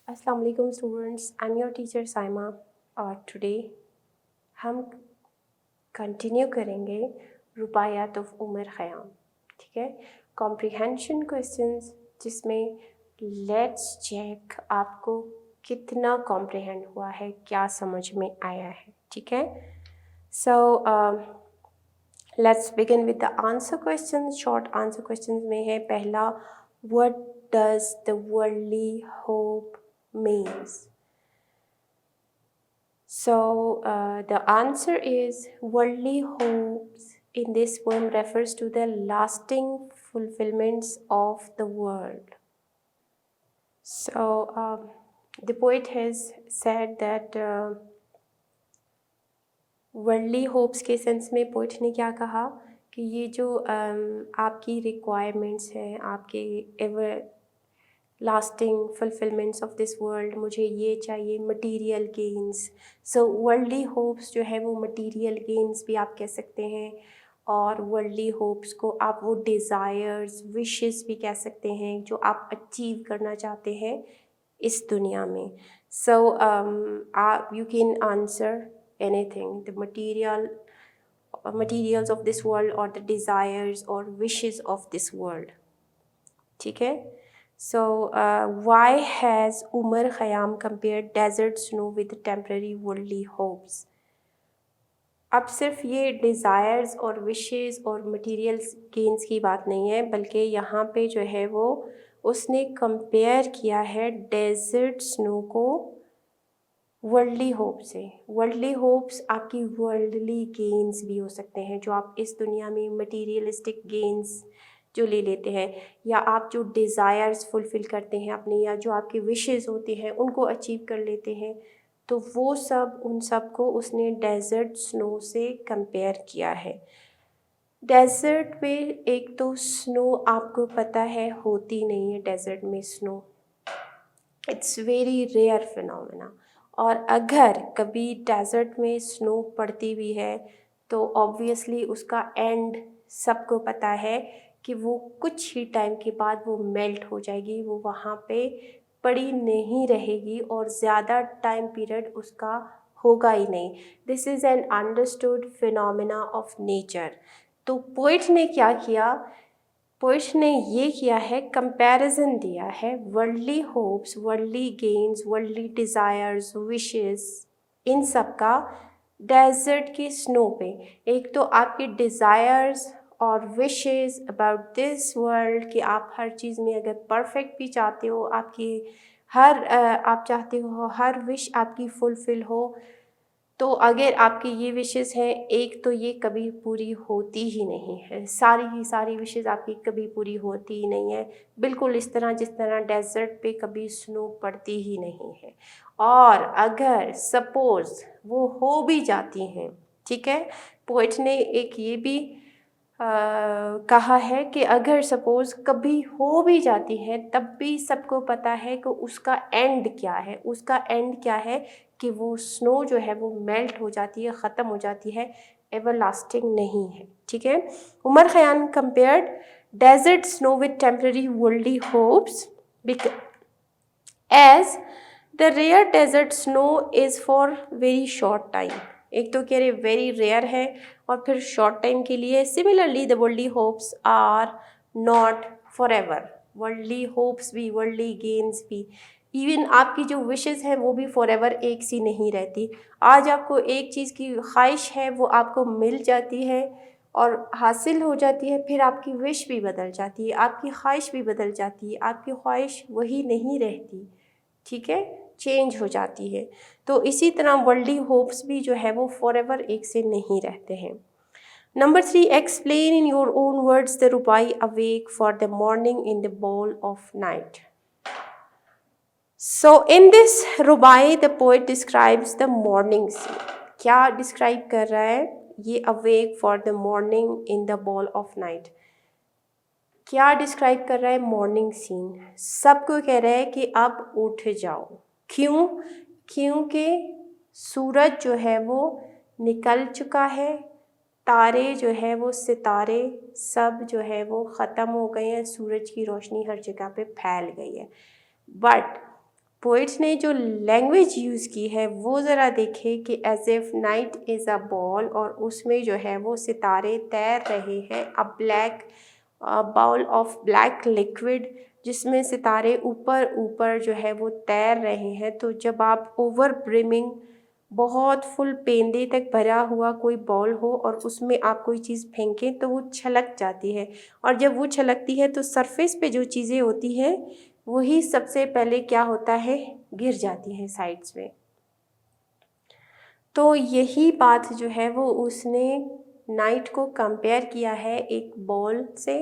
अस्सलाम वालेकुम students, I am your teacher Saima और टुडे हम कंटिन्यू करेंगे रुबायात ऑफ उमर ख़याम। ठीक है, कॉम्प्रिहेंशन क्वेश्चंस जिसमें लेट्स चेक आपको कितना कॉम्प्रिहेंड हुआ है, क्या समझ में आया है। ठीक है, so let's begin with the answer question. Short answer question में है पहला, what does the worldly hope means? So the answer is worldly hopes in this poem refers to the lasting fulfillments of the world. So the poet has said that worldly hopes के sense में poet ने क्या कहा कि ये जो आपकी requirements हैं, आपके ever lasting fulfilments of this world, मुझे ये चाहिए, मटेरियल गेन्स। सो वर्ल्डली होप्स जो है वो मटेरियल गेन्स भी आप कह सकते हैं, और वर्ल्डली होप्स को आप वो डिज़ायर्स, विशेस भी कह सकते हैं जो आप अचीव करना चाहते हैं इस दुनिया में। So you can answer anything, the materials of this world or the desires or wishes of this world. ठीक है, so why has Umar Khayyam compared desert snow with temporary worldly hopes? अब सिर्फ ये डिज़ायर्स और wishes और materials gains की बात नहीं है, बल्कि यहाँ पे जो है वो उसने कंपेयर किया है डेजर्ट स्नो को वर्ल्डली होप से। वर्ल्डली होप्स आपकी वर्ल्डली गेन्स भी हो सकते हैं, जो आप इस दुनिया में मटीरियलिस्टिक गेन्स जो ले लेते हैं, या आप जो डिज़ायर्स फुलफ़िल करते हैं अपने, या जो आपकी विशेस होती हैं उनको अचीव कर लेते हैं, तो वो सब, उन सब को उसने डेज़र्ट स्नो से कंपेयर किया है। डेज़र्ट में एक तो स्नो आपको पता है होती नहीं है, डेज़र्ट में snow it's very rare phenomena, और अगर कभी डेज़र्ट में स्नो पड़ती भी है तो ऑब्वियसली उसका एंड सबको पता है कि वो कुछ ही टाइम के बाद वो मेल्ट हो जाएगी, वो वहाँ पे पड़ी नहीं रहेगी और ज़्यादा टाइम पीरियड उसका होगा ही नहीं। This is an understood phenomena of nature. तो पोइट ने क्या किया, पोइट ने ये किया है, कंपैरिजन दिया है worldly hopes, worldly gains, worldly desires, wishes, इन सब का डेजर्ट की स्नो पे। एक तो आपकी डिज़ायर्स और विशेस अबाउट दिस वर्ल्ड कि आप हर चीज़ में अगर परफेक्ट भी चाहते हो, आपकी आप चाहते हो हर विश आपकी फुलफ़िल हो, तो अगर आपकी ये विशेस हैं, एक तो ये कभी पूरी होती ही नहीं है, सारी की सारी विशेस आपकी कभी पूरी होती ही नहीं है, बिल्कुल इस तरह जिस तरह डेजर्ट पे कभी स्नो पड़ती ही नहीं है। और अगर सपोज़ वो हो भी जाती हैं, ठीक है, पोइट ने एक ये भी कहा है कि अगर सपोज़ कभी हो भी जाती है तब भी सबको पता है कि उसका एंड क्या है, उसका एंड क्या है कि वो स्नो जो है वो मेल्ट हो जाती है, ख़त्म हो जाती है, एवरलास्टिंग नहीं है। ठीक है, Omar Khayyam compared desert snow with temporary worldly hopes as the rare desert snow is for very short time. एक तो कह रहे वेरी रेयर है और फिर शॉर्ट टाइम के लिए। Similarly the worldly hopes are not for ever. Worldly hopes भी, वर्ल्डली गेन्स भी, इवन आपकी जो विशेस हैं वो भी फॉर एवर एक सी नहीं रहती। आज आपको एक चीज़ की ख्वाहिश है, वो आपको मिल जाती है और हासिल हो जाती है, फिर आपकी विश भी बदल जाती है, आपकी ख्वाहिश भी बदल जाती है, आपकी ख्वाहिश वही नहीं रहती। ठीक है, चेंज हो जाती है। तो इसी तरह वर्ल्डली होप्स भी जो है वो फॉर एवर एक से नहीं रहते हैं। Number 3, explain in your own words the rubai awake for the morning in the bowl of night. So in this rubai the poet describes the morning scene. क्या डिस्क्राइब कर रहा है ये awake for the morning in the bowl of night? क्या describe कर रहा है? Morning scene. सबको कह रहा है कि अब उठ जाओ। क्यों? क्योंकि सूरज जो है वो निकल चुका है, तारे जो है वो, सितारे सब जो है वो ख़त्म हो गए हैं, सूरज की रोशनी हर जगह पे फैल गई है। बट पोइट्स ने जो लैंग्वेज यूज़ की है वो ज़रा देखें कि as if night is a ball, और उसमें जो है वो सितारे तैर रहे हैं, a black bowl of black liquid, जिसमें सितारे ऊपर ऊपर जो है वो तैर रहे हैं। तो जब आप ओवर ब्रिमिंग, बहुत फुल पेंदे तक भरा हुआ कोई बॉल हो और उसमें आप कोई चीज़ फेंकें तो वो छलक जाती है, और जब वो छलकती है तो सरफेस पे जो चीज़ें होती हैं वही सबसे पहले क्या होता है, गिर जाती हैं साइड्स में। तो यही बात जो है वो उसने नाइट को कंपेयर किया है एक बॉल से,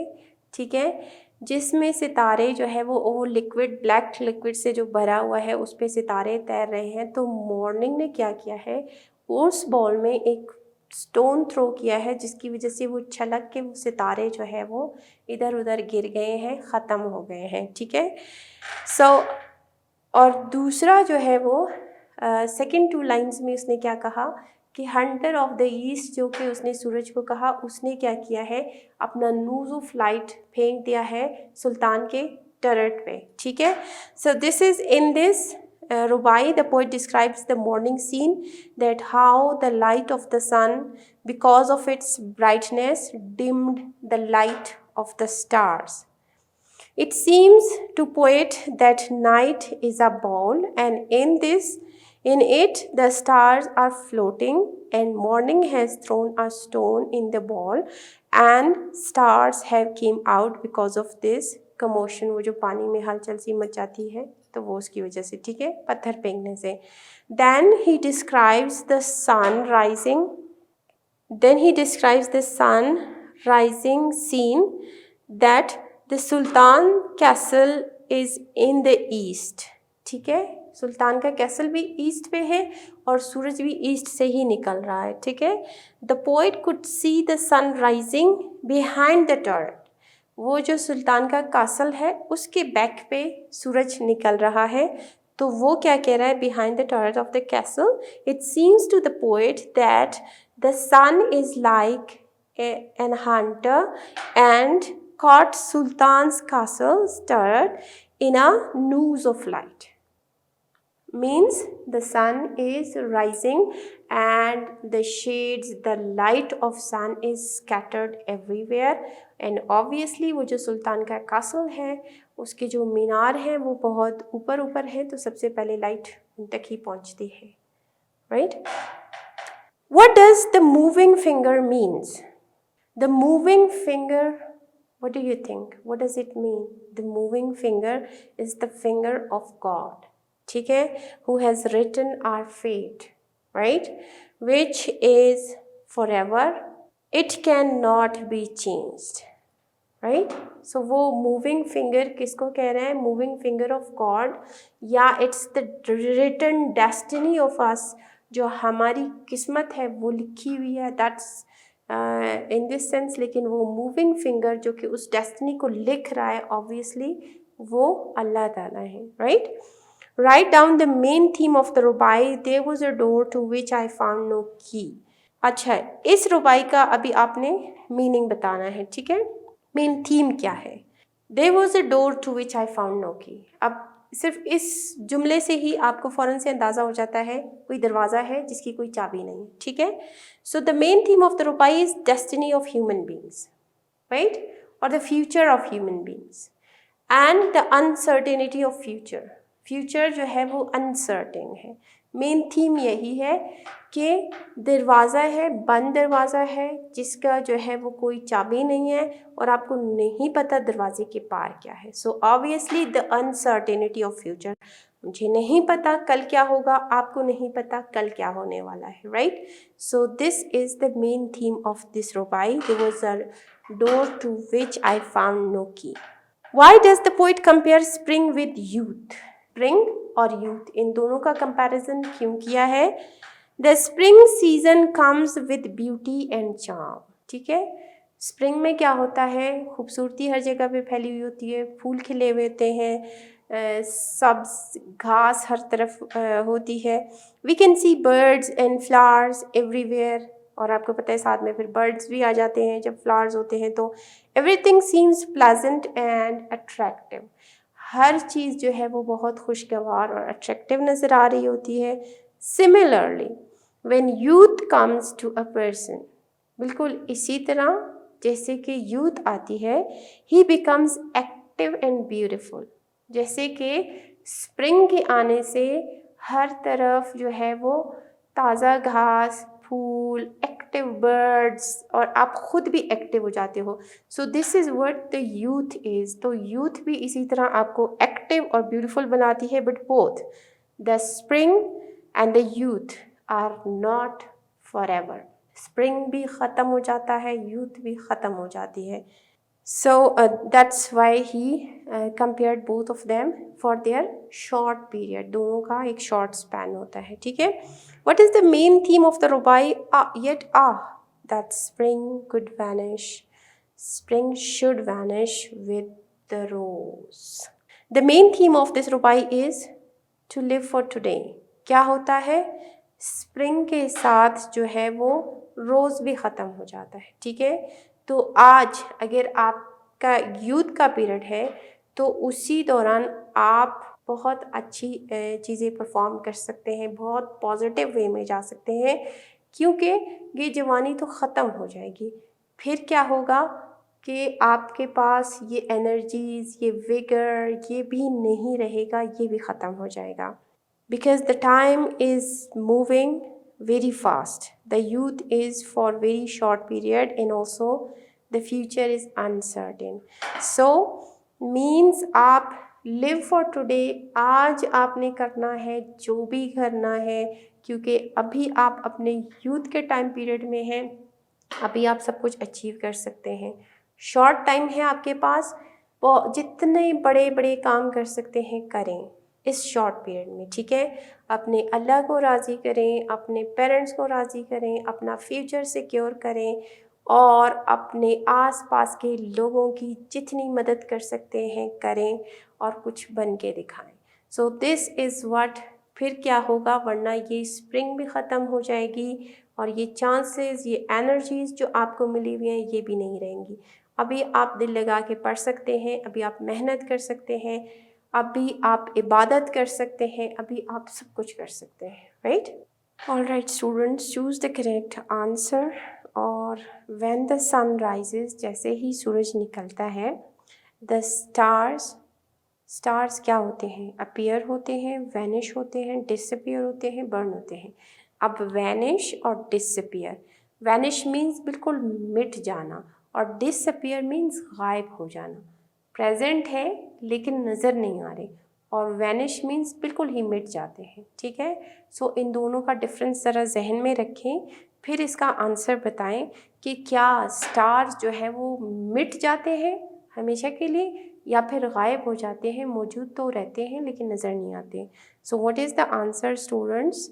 ठीक है, जिसमें सितारे जो है वो लिक्विड, ब्लैक लिक्विड से जो भरा हुआ है उस पे सितारे तैर रहे हैं। तो मॉर्निंग ने क्या किया है, उस बॉल में एक स्टोन थ्रो किया है जिसकी वजह से वो छलक के वो सितारे जो है वो इधर उधर गिर गए हैं, ख़त्म हो गए हैं, ठीक है। और दूसरा जो है वो सेकंड 2 लाइन्स में उसने क्या कहा कि हंटर ऑफ द ईस्ट, जो कि उसने सूरज को कहा, उसने क्या किया है, अपना नूज़ ऑफ लाइट फेंक दिया है सुल्तान के टर्रेट पे, ठीक है। सो this is in this Rubai, the poet describes the morning scene, that how the light of the sun, because of its brightness, dimmed the light of the stars. It seems to poet that night is a ball, and in it the stars are floating, and morning has thrown a stone in the ball, and stars have came out because of this commotion। वो जो पानी में हलचल see much जाती है तो वो उसकी वजह से, ठीक है, पत्थर फेंकने से। Then he describes the sun rising scene, that the Sultan castle is in the east, ठीक है, सुल्तान का कैसल भी ईस्ट पे है और सूरज भी ईस्ट से ही निकल रहा है, ठीक है। The poet could see the sun rising behind the turret, वो जो सुल्तान का कासल है उसके बैक पे सूरज निकल रहा है। तो वो क्या कह रहा है, behind the turret of the castle it seems to the poet that the sun is like an hunter and caught Sultan's castle's turret in a noose of light. Means the sun is rising and the shades, the light of sun is scattered everywhere, and obviously वो जो सुल्तान का castle है उसके जो मीनार हैं वो बहुत ऊपर ऊपर है, तो सबसे पहले लाइट उन तक ही पहुंचती है, right? What does the moving finger means? The moving finger, what do you think? What does it mean? The moving finger is the finger of God, ठीक है, who has written our fate, right? Which is forever. It cannot be changed, right? So वो moving finger किसको कह रहे हैं? Moving finger of God, या it's the written destiny of us, जो हमारी किस्मत है वो लिखी हुई है, that's इन दिस सेंस। लेकिन वो मूविंग फिंगर जो कि उस डेस्टिनी को लिख रहा है ऑब्वियसली वो अल्लाह ताला है, right. Right down the main theme of the rubai, there was a door to which I found no key. अच्छा, इस रुबाई का अभी आपने मीनिंग बताना है, ठीक है। मेन थीम क्या है? There was a door to which I found no key. अब सिर्फ इस जुमले से ही आपको फ़ौरन से अंदाज़ा हो जाता है कोई दरवाज़ा है जिसकी कोई चाबी नहीं, ठीक है। So the main theme of the rubai is destiny of human beings, right, और the future of human beings and the uncertainty of future. Future जो है वो अनसर्टेन है। मेन थीम यही है कि दरवाज़ा है, बंद दरवाज़ा है जिसका जो है वो कोई चाबी नहीं है और आपको नहीं पता दरवाजे के पार क्या है। So obviously the uncertainty of future, मुझे नहीं पता कल क्या होगा, आपको नहीं पता कल क्या होने वाला है, right. So this is the main theme of this rubai, there was a door to which I found no key. Why does the poet compare spring with youth? Spring और यूथ इन दोनों का कंपैरिजन क्यों किया है? The spring season comes with beauty and charm, ठीक है। Spring में क्या होता है, खूबसूरती हर जगह पे फैली हुई होती है, फूल खिले हुए होते हैं, सब्ज घास हर तरफ होती है। We can see birds and flowers everywhere, और आपको पता है साथ में फिर बर्ड्स भी आ जाते हैं जब फ्लावर्स होते हैं। तो everything seems pleasant and attractive, हर चीज़ जो है वो बहुत खुशगवार और अट्रैक्टिव नज़र आ रही होती है। Similarly when youth comes to a person, बिल्कुल इसी तरह जैसे कि यूथ आती है, he becomes active and beautiful. जैसे कि स्प्रिंग के आने से हर तरफ जो है वो ताज़ा घास, फूल, एक्टिव बर्ड्स और आप खुद भी एक्टिव हो जाते हो। So this is what the youth is. तो यूथ भी इसी तरह आपको एक्टिव और ब्यूटीफुल बनाती है, but both the spring and the youth are not for ever. Spring भी ख़त्म हो जाता है, यूथ भी ख़त्म हो जाती है। So that's why he compared both of them for their short period. दोनों का एक short span होता है, ठीक है। What is the main theme of the rubai? Yet that spring could vanish. Spring should vanish with the rose. The main theme of this rubai is to live for today. क्या होता है? Spring के साथ जो है वो रोज़ भी ख़त्म हो जाता है, ठीक है। तो आज अगर आपका यूथ का पीरियड है तो उसी दौरान आप बहुत अच्छी चीज़ें परफॉर्म कर सकते हैं, बहुत पॉजिटिव वे में जा सकते हैं, क्योंकि ये जवानी तो ख़त्म हो जाएगी। फिर क्या होगा कि आपके पास ये एनर्जीज़, ये विगर, ये भी नहीं रहेगा, ये भी ख़त्म हो जाएगा। Because the time is moving very fast. The youth is for very short period and also the future is uncertain. So means आप live for today, आज आपने करना है जो भी करना है, क्योंकि अभी आप अपने यूथ के टाइम पीरियड में हैं, अभी आप सब कुछ अचीव कर सकते हैं। शॉर्ट टाइम है आपके पास, जितने बड़े बड़े काम कर सकते हैं करें इस शॉर्ट पीरियड में, ठीक है। अपने अल्लाह को राज़ी करें, अपने पेरेंट्स को राज़ी करें, अपना फ्यूचर सिक्योर करें और अपने आसपास के लोगों की जितनी मदद कर सकते हैं करें और कुछ बन के दिखाएं। सो दिस इज़ व्हाट। फिर क्या होगा, वरना ये स्प्रिंग भी ख़त्म हो जाएगी और ये चांसेस, ये एनर्जीज़ जो आपको मिली हुई हैं ये भी नहीं रहेंगी। अभी आप दिल लगा के पढ़ सकते हैं, अभी आप मेहनत कर सकते हैं, अभी आप इबादत कर सकते हैं, अभी आप सब कुछ कर सकते हैं, right. Alright students, choose the correct answer. और व्हेन द सन राइजेस, जैसे ही सूरज निकलता है, द स्टार्स क्या होते हैं? अपीयर होते हैं, वैनिश होते हैं, डिसअपीयर होते हैं, बर्न होते हैं। अब वैनिश और डिसअपीयर, वैनिश मीन्स बिल्कुल मिट जाना और डिसअपीयर मीन्स गायब हो जाना। प्रेजेंट है लेकिन नज़र नहीं आ रहे, और वैनिश मीन्स बिल्कुल ही मिट जाते हैं, ठीक है। सो इन दोनों का डिफरेंस ज़रा जहन में रखें, फिर इसका आंसर बताएं कि क्या स्टार्स जो है वो मिट जाते हैं हमेशा के लिए या फिर गायब हो जाते हैं, मौजूद तो रहते हैं लेकिन नज़र नहीं आते। So what is the answer students?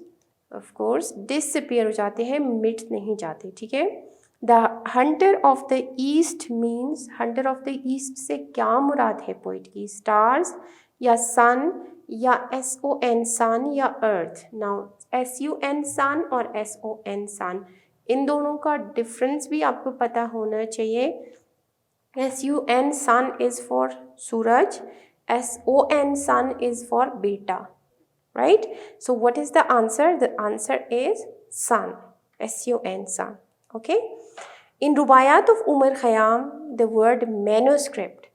Of course disappear हो जाते हैं, मिट नहीं जाते, ठीक है। The Hunter of the east means, Hunter of the east से क्या मुराद है पोइट की? स्टार्स या सन या SON सन या अर्थ? नाउ SUN सन और SON सन, इन दोनों का डिफरेंस भी आपको पता होना चाहिए। SUN सन इज़ फॉर सूरज, SON सन इज़ फॉर बेटा, right? So what is the answer? The answer is sun, SUN sun, okay? In Rubaiyat of Omar Khayyam, the word manuscript,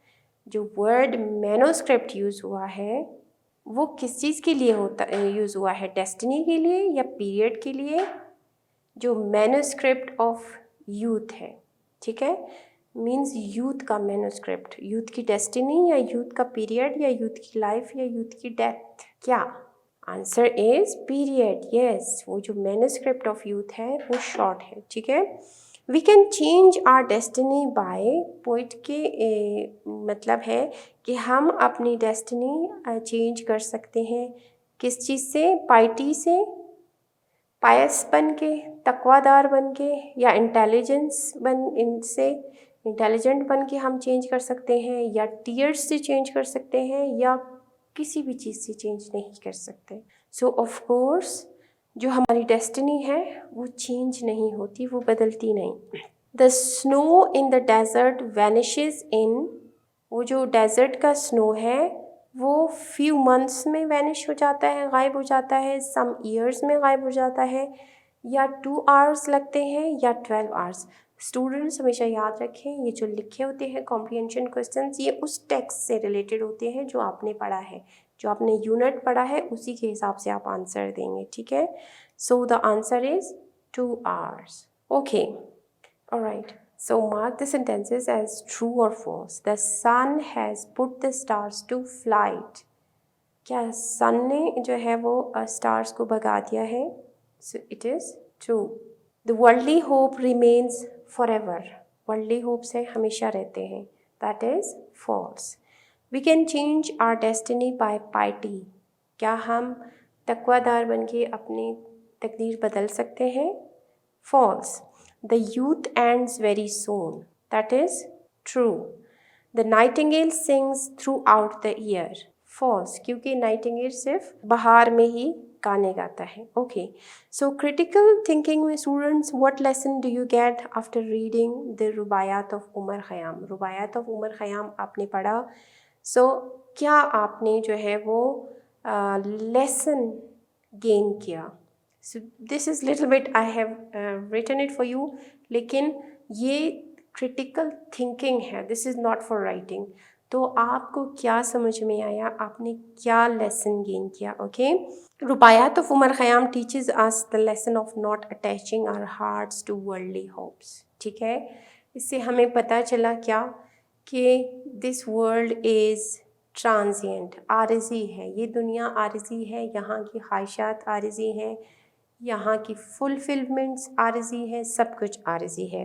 जो word manuscript यूज़ हुआ है वो किस चीज़ के लिए होता यूज़ हुआ है? डेस्टिनी के लिए या पीरियड के लिए? जो मैन्यूस्क्रिप्ट ऑफ यूथ है, ठीक है, मीन्स यूथ का मैन्यूस्क्रिप्ट, यूथ की डेस्टिनी या यूथ का पीरियड या यूथ की लाइफ या यूथ की डेथ? क्या आंसर इज पीरियड, यस। वो जो मैन्यूस्क्रिप्ट ऑफ यूथ है वो शॉर्ट है, ठीक है। We can change our destiny by, poet के मतलब है कि हम अपनी डेस्टिनी चेंज कर सकते हैं किस चीज़ से? पाइटी से, पायस बन के, तकवादार बन के, या इंटेलिजेंस इनसे इंटेलिजेंट बन के हम चेंज कर सकते हैं, या टीयर्स से चेंज कर सकते हैं, या किसी भी चीज़ से चेंज नहीं कर सकते। सो ऑफ कोर्स जो हमारी डेस्टिनी है वो चेंज नहीं होती, वो बदलती नहीं। The snow in the desert vanishes in, वो जो डेजर्ट का स्नो है वो फ्यू मंथ्स में वैनिश हो जाता है, गायब हो जाता है, सम ईयर्स में गायब हो जाता है, या 2 आवर्स लगते हैं या 12 आवर्स। स्टूडेंट्स हमेशा याद रखें, ये जो लिखे होते हैं कॉम्प्रिहेंशन क्वेश्चंस, ये उस टेक्स्ट से रिलेटेड होते हैं जो आपने पढ़ा है, जो आपने यूनिट पढ़ा है, उसी के हिसाब से आप आंसर देंगे, ठीक है। So the answer is 2 hours. Okay, alright. So mark the sentences as true or false. The sun has put the stars to flight. क्या सन ने जो है वो स्टार्स को भगा दिया है? So it is true. The worldly hope remains forever. Worldly hopes है हमेशा रहते हैं. That is false. We can change our destiny by piety. क्या हम तकवादार बन के अपनी तकदीर बदल सकते हैं? False. The youth ends very soon. That is true. The nightingale sings throughout the year. False. क्योंकि nightingale सिर्फ बहार में ही गाने गाता है. Okay. So critical thinking में students, what lesson do you get after reading the रुबायात of Omar Khayyam? रुबायात of Omar Khayyam आपने पढ़ा. So क्या आपने जो है वो lesson gain किया? So this is little bit I have written it for you, लेकिन ये critical thinking है, this is not for writing. तो आपको क्या समझ में आया, आपने क्या lesson gain किया? Okay. रुबायात of Omar Khayyam teaches us the lesson of not attaching our hearts to worldly hopes. ठीक है, इससे हमें पता चला क्या कि this world is transient, आरज़ी है, ये दुनिया आरज़ी है, यहाँ की ख्वाहिशात आरज़ी हैं, यहाँ की फुलफिलमेंट्स आरज़ी है, सब कुछ आरज़ी है.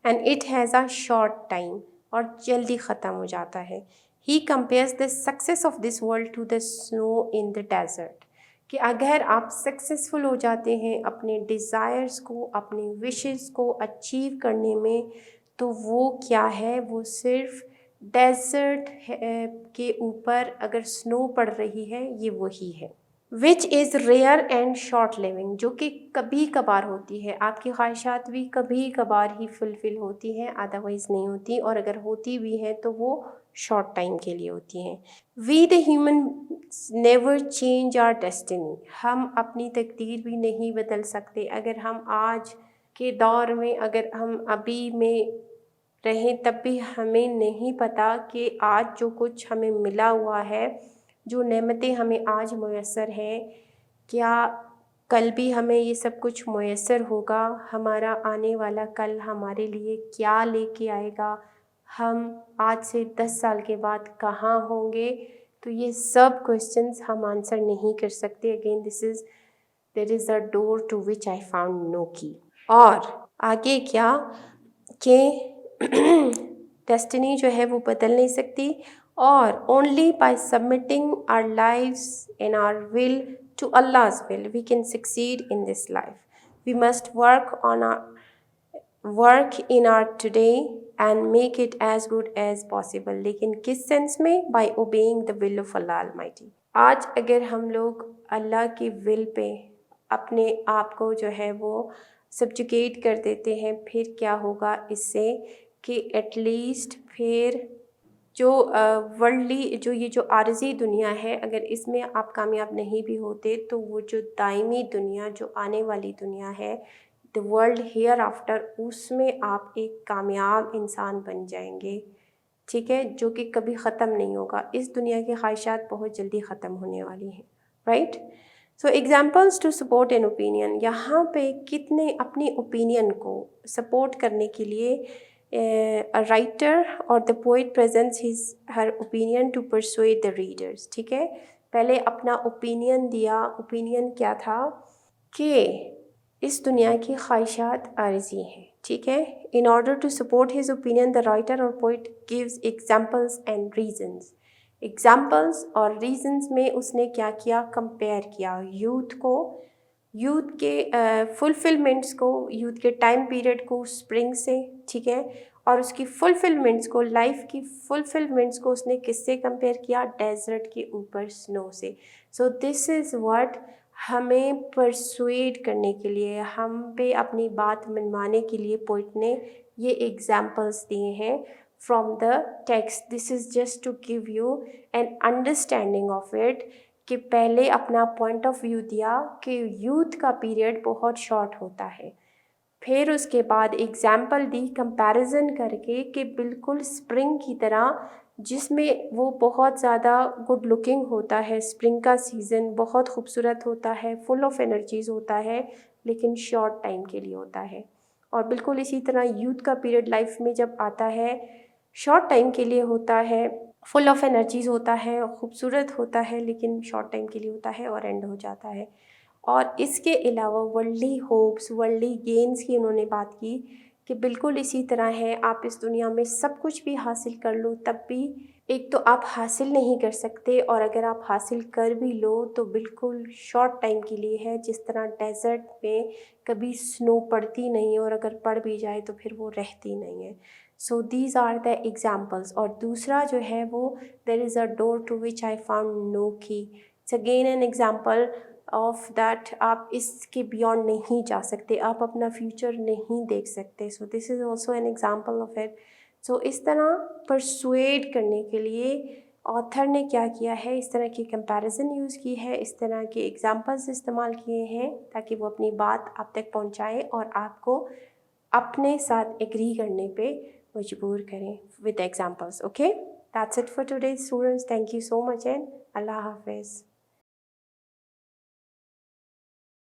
And it has a short time, और जल्दी ख़त्म हो जाता है. He compares the success of this world to the snow in the desert. कि अगर आप सक्सेसफुल हो जाते हैं अपने डिज़ायर्स को, अपने विशेस को अचीव करने में, तो वो क्या है, वो सिर्फ डेजर्ट के ऊपर अगर स्नो पड़ रही है, ये वही है. Which is rare and short living, जो कि कभी कभार होती है. आपकी ख्वाहिशात भी कभी कभार ही फुलफ़िल होती हैं, अदरवाइज़ नहीं होती, और अगर होती भी हैं तो वो शॉर्ट टाइम के लिए होती हैं. We the human never change our destiny. हम अपनी तकदीर भी नहीं बदल सकते. अगर हम आज के दौर में, अगर हम अभी में रहें, तब भी हमें नहीं पता कि आज जो कुछ हमें मिला हुआ है, जो नेमतें हमें आज मुयस्सर हैं, क्या कल भी हमें ये सब कुछ मुयस्सर होगा? हमारा आने वाला कल हमारे लिए क्या लेके आएगा? हम आज से 10 साल के बाद कहाँ होंगे? तो ये सब क्वेश्चंस हम आंसर नहीं कर सकते. Again there is a door to which I found no key. और आगे क्या कि डेस्टिनी जो है वो बदल नहीं सकती, और only by submitting our lives in our will to अल्लाह's will we can succeed in this life. We must work in our today and make it as good as possible. लेकिन किस सेंस में? By obeying the will of Allah Almighty. आज अगर हम लोग अल्लाह की will pay अपने आप को जो है वो सब्जुगेट कर देते हैं, फिर क्या होगा इससे कि एटलीस्ट फिर जो वर्ल्डली जो ये जो आरज़ी दुनिया है, अगर इसमें आप कामयाब नहीं भी होते, तो वो जो दायमी दुनिया, जो आने वाली दुनिया है, द वर्ल्ड हियर आफ्टर, उसमें आप एक कामयाब इंसान बन जाएंगे. ठीक है, जो कि कभी ख़त्म नहीं होगा. इस दुनिया की ख्वाहिशात बहुत जल्दी ख़त्म होने वाली हैं. Right. So examples to support an opinion. यहाँ पे कितने अपनी ओपिनियन को सपोर्ट करने के लिए a writer or the poet presents her opinion to persuade the readers. ठीक है, पहले अपना ओपिनियन दिया. ओपिनियन क्या था? कि इस दुनिया की ख्वाहिशात आरज़ी हैं. ठीक है. In order to support his opinion, the writer or poet gives examples and reasons. Examples और रीजंस में उसने क्या किया? कंपेयर किया यूथ को, यूथ के फुलफिलमेंट्स को, यूथ के टाइम पीरियड को स्प्रिंग से. ठीक है. और उसकी फुलफिलमेंट्स को, लाइफ की फुलफिलमेंट्स को उसने किससे कंपेयर किया? डेजर्ट के ऊपर स्नो से. सो दिस इज़ व्हाट हमें परसुएड करने के लिए, हम पे अपनी बात मनवाने के लिए पोइट ने ये एग्जाम्पल्स दिए हैं. from the text. This is just to give you an understanding of it कि पहले अपना पॉइंट ऑफ व्यू दिया कि यूथ का पीरियड बहुत शॉर्ट होता है, फिर उसके बाद एग्जाम्पल दी कंपैरिजन करके कि बिल्कुल स्प्रिंग की तरह जिसमें वो बहुत ज़्यादा गुड लुकिंग होता है, स्प्रिंग का सीज़न बहुत खूबसूरत होता है, फुल ऑफ एनर्जीज़ होता है, लेकिन शॉर्ट टाइम के लिए होता है। और बिल्कुल इसी तरह यूथ का पीरियड लाइफ में जब आता है शॉर्ट टाइम के लिए होता है, फुल ऑफ एनर्जीज़ होता है, खूबसूरत होता है, लेकिन शॉर्ट टाइम के लिए होता है और एंड हो जाता है। और इसके अलावा वर्ल्डली होप्स, वर्ल्डली गेन्स की उन्होंने बात की कि बिल्कुल इसी तरह है, आप इस दुनिया में सब कुछ भी हासिल कर लो तब भी एक तो आप हासिल नहीं कर सकते, और अगर आप हासिल कर भी लो तो बिल्कुल शॉर्ट टाइम के लिए है। जिस तरह डेजर्ट में कभी स्नो पड़ती नहीं और अगर पड़ भी जाए तो फिर वो रहती नहीं है। So these are the examples. और दूसरा जो है वो there is a door to which I found no key. It's again an example of that आप इसके बियॉन्ड नहीं जा सकते, आप अपना फ्यूचर नहीं देख सकते। So this is also an example of it. So इस तरह परसुएड करने के लिए ऑथर ने क्या किया है, इस तरह की कंपैरिजन यूज़ की है, इस तरह के एग्जाम्पल्स इस्तेमाल किए हैं ताकि वो अपनी बात आप तक पहुंचाए और आपको अपने साथ एग्री करने पे मजबूर करें with examples. Okay, that's it for today students. Thank you so much and अल्लाह हाफिज़।